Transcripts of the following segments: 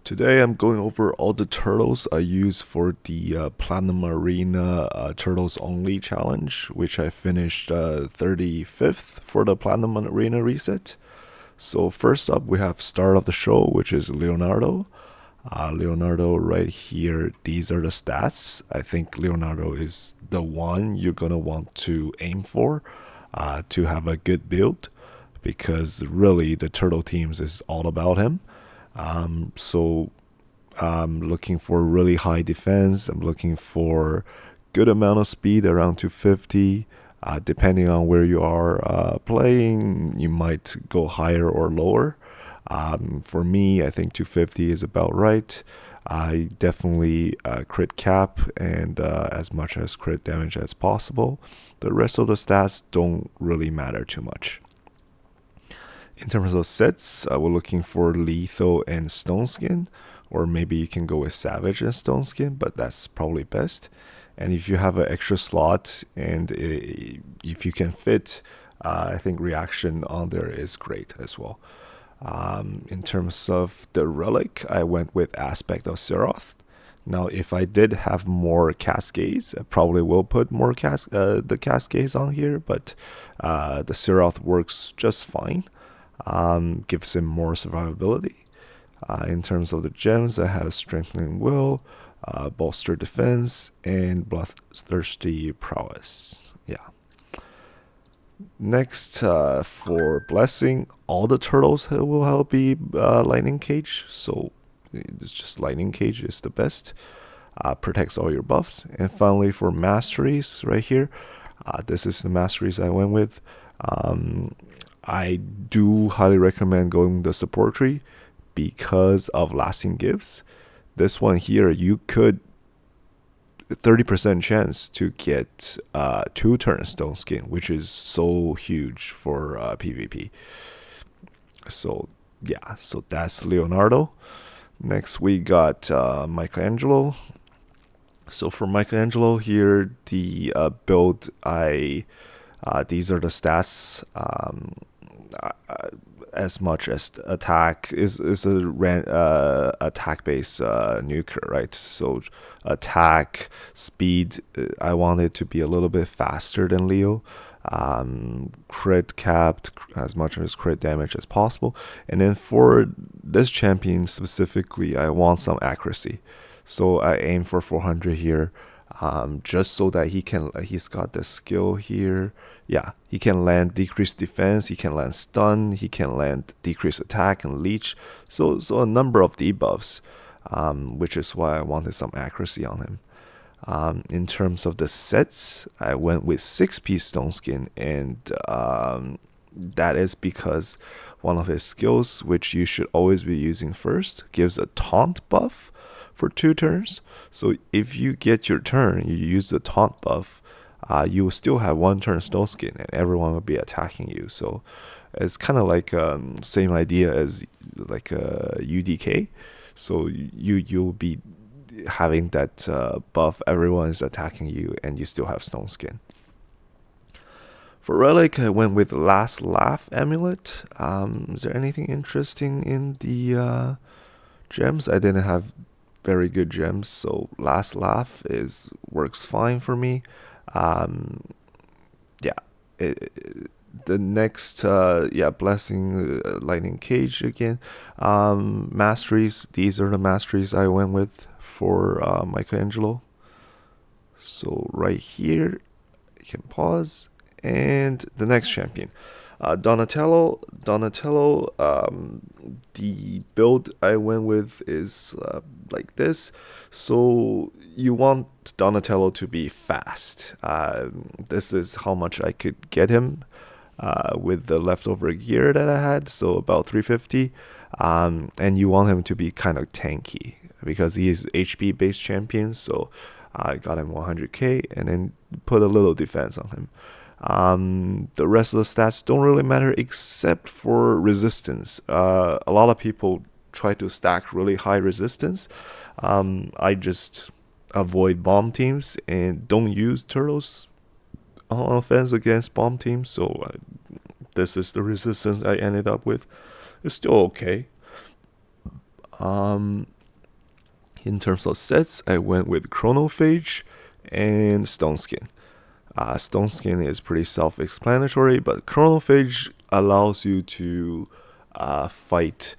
Today I'm going over all the turtles I use for the Platinum Arena Turtles Only challenge, which I finished 35th for the Platinum Arena reset. So first up we have start of the show, which is Leonardo. Leonardo right here, these are the stats. I think Leonardo is the one you're gonna want to aim for to have a good build because really the turtle teams is all about him. So I'm looking for really high defense. I'm looking for good amount of speed around 250. Depending on where you are playing, you might go higher or lower. For me, I think 250 is about right. I definitely crit cap and as much as crit damage as possible. The rest of the stats don't really matter too much. In terms of sets, we're looking for lethal and stone skin, or maybe you can go with savage and stone skin, but that's probably best. And if you have an extra slot and if you can fit, I think reaction on there is great as well. In terms of the relic, I went with aspect of Seroth. Now, if I did have more cascades, I probably will put more the cascades on here, but the Seroth works just fine. Gives him more survivability. In terms of the gems, I have strengthening will, bolster defense, and bloodthirsty prowess. Yeah. Next, for blessing, all the turtles will help be lightning cage. So it's just lightning cage is the best. Protects all your buffs. And finally, for masteries, right here, this is the masteries I went with. I do highly recommend going the support tree because of lasting gifts. This one here, you could 30% chance to get 2 turn stone skin, which is so huge for PvP. So yeah, so that's Leonardo. Next we got Michelangelo. So for Michelangelo here, the build these are the stats. As much as attack is a attack based nuker, right? So attack speed, I want it to be a little bit faster than Leo. Crit capped as much as crit damage as possible, and then for this champion specifically, I want some accuracy. So I aim for 400 here, just so that he's got the skill here. Yeah, he can land decreased defense, he can land stun, he can land decreased attack and leech. So a number of debuffs, which is why I wanted some accuracy on him. In terms of the sets, I went with 6-piece stone skin, and that is because one of his skills, which you should always be using first, gives a taunt buff for 2 turns. So if you get your turn, you use the taunt buff, you will still have 1 turn stone skin and everyone will be attacking you. So it's kind of like same idea as like a UDK. So you'll be having that buff, everyone is attacking you and you still have stone skin. For Relic, I went with Last Laugh Amulet. Is there anything interesting in the gems? I didn't have very good gems, so Last Laugh works fine for me. Um, yeah, the next blessing, lightning cage again. Masteries, these are the masteries I went with for Michelangelo. So right here you can pause, and the next champion, Donatello. The build I went with is like this. So you want Donatello to be fast. This is how much I could get him with the leftover gear that I had, so about 350. And you want him to be kind of tanky because he is HP based champion. So I got him 100k and then put a little defense on him. The rest of the stats don't really matter except for resistance. A lot of people try to stack really high resistance. I just avoid bomb teams and don't use turtles on offense against bomb teams. So this is the resistance I ended up with. It's still okay. In terms of sets, I went with Chronophage and Stone Skin. Stone Skin is pretty self-explanatory, but Chronophage allows you to fight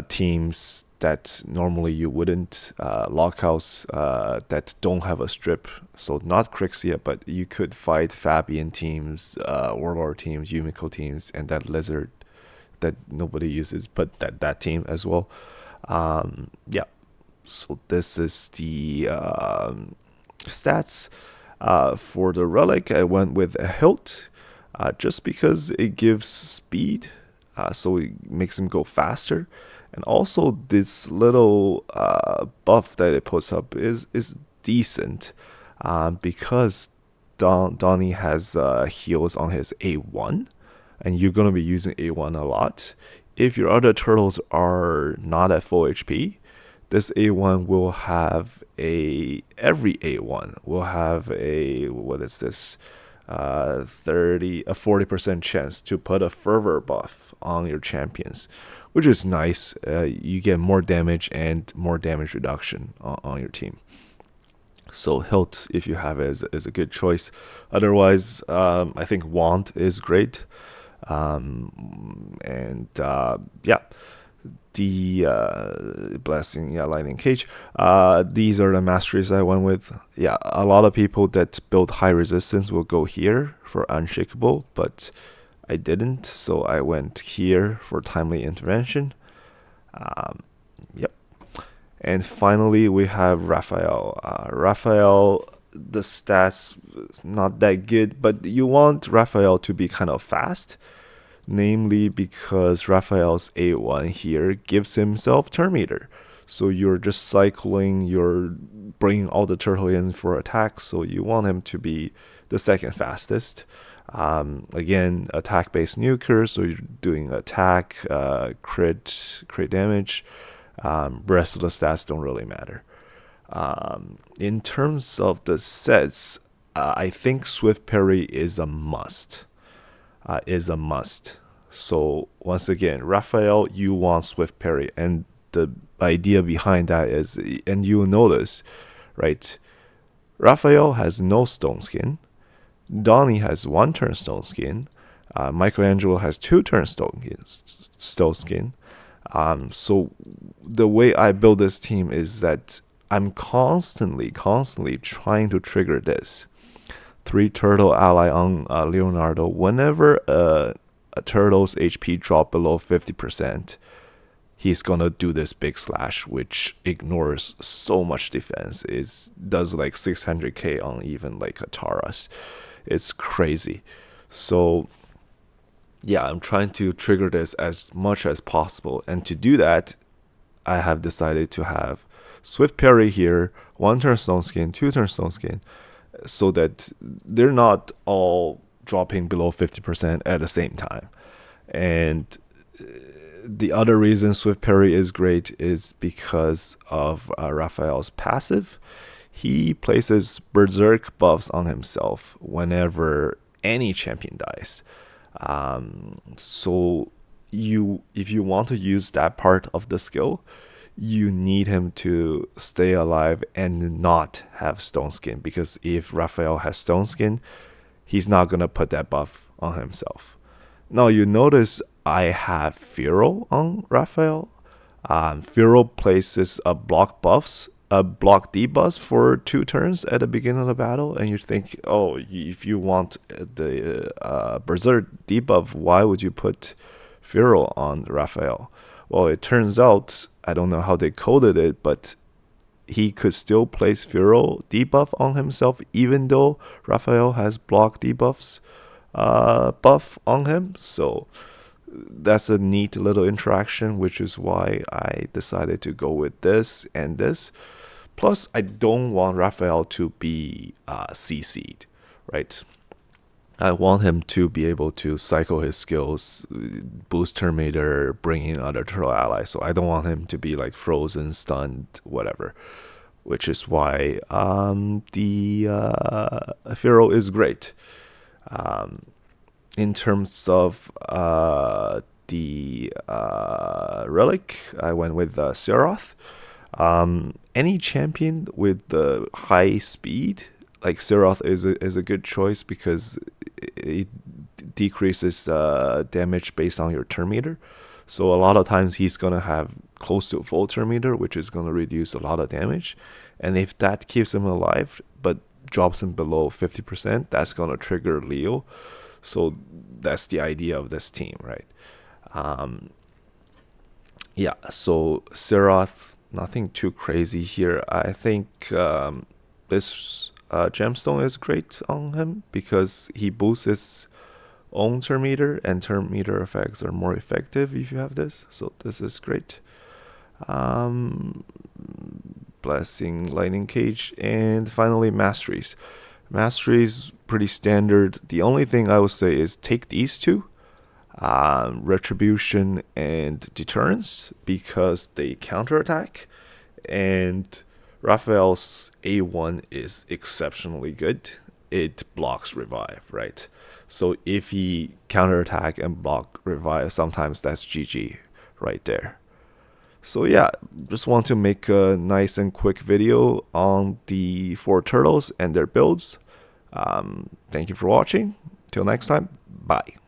teams that normally you wouldn't, lockouts that don't have a strip. So not Crixia, but you could fight Fabian teams, Warlord teams, Yumiko teams, and that Lizard that nobody uses, but that team as well. Yeah. So this is the stats. For the Relic, I went with a hilt, just because it gives speed, so it makes him go faster. And also, this little buff that it puts up is decent, because Donnie has heals on his A1, and you're going to be using A1 a lot. If your other turtles are not at full HP, this A1 will have every A1 will have what is this, 40% chance to put a fervor buff on your champions, which is nice. You get more damage and more damage reduction on your team. So hilt, if you have it, is a good choice. Otherwise, I think wand is great. And yeah, the blessing, yeah, lightning cage. These are the masteries I went with. Yeah, a lot of people that build high resistance will go here for unshakable, but I didn't, so I went here for timely intervention. Yep. And finally, we have Raphael. Raphael, the stats is not that good, but you want Raphael to be kind of fast. Namely because Raphael's A1 here gives himself turn meter. So you're just cycling, you're bringing all the turtle in for attacks, so you want him to be the second fastest. Again, attack-based nuker, so you're doing attack, crit damage. Rest of the stats don't really matter. In terms of the sets, I think Swift Parry is a must. So once again, Raphael, you want Swift Parry, and the idea behind that is, and you'll notice, right? Raphael has no Stone Skin. Donnie has 1 turn Stone Skin. Michelangelo has 2 turn Stone Skin. So the way I build this team is that I'm constantly trying to trigger this 3 turtle ally on Leonardo. Whenever a turtle's HP drop below 50%, he's gonna do this big slash, which ignores so much defense. It does like 600k on even like a Taurus. It's crazy. So yeah, I'm trying to trigger this as much as possible, and to do that, I have decided to have Swift Parry here, 1 turn Stone Skin, 2 turn Stone Skin, so that they're not all dropping below 50% at the same time. And the other reason Swift Parry is great is because of Raphael's passive. He places berserk buffs on himself whenever any champion dies. So if you want to use that part of the skill, you need him to stay alive and not have Stone Skin, because if Raphael has Stone Skin, he's not gonna put that buff on himself. Now you notice I have Firo on Raphael. Firo places a block debuffs for 2 turns at the beginning of the battle, and you think, oh, if you want the berserk debuff, why would you put Firo on Raphael? Well, it turns out, I don't know how they coded it, but he could still place Firo debuff on himself even though Raphael has block debuffs buff on him. So that's a neat little interaction, which is why I decided to go with this and this. Plus, I don't want Raphael to be CC'd, right? I want him to be able to cycle his skills, boost turn meter, bring in other turtle allies. So I don't want him to be like frozen, stunned, whatever. Which is why the Firo is great. In terms of the Relic. I went with Seroth. Any champion with the high speed, like Seroth, is a good choice because it decreases damage based on your turn meter. So a lot of times he's gonna have close to full turn meter, which is gonna reduce a lot of damage. And if that keeps him alive, but drops him below 50%, that's gonna trigger Leo. So that's the idea of this team, right? Um, yeah. So Seroth, nothing too crazy here. I think this gemstone is great on him because he boosts his own turn meter, and turn meter effects are more effective if you have this. So this is great. Um, Blessing, Lightning Cage, and finally Masteries. Masteries pretty standard. The only thing I would say is take these two, Retribution and Deterrence, because they counterattack, and Raphael's A1 is exceptionally good. It blocks revive, right? So if he counterattack and block revive, sometimes that's GG right there. So yeah, just want to make a nice and quick video on the 4 turtles and their builds. Thank you for watching. Till next time, bye.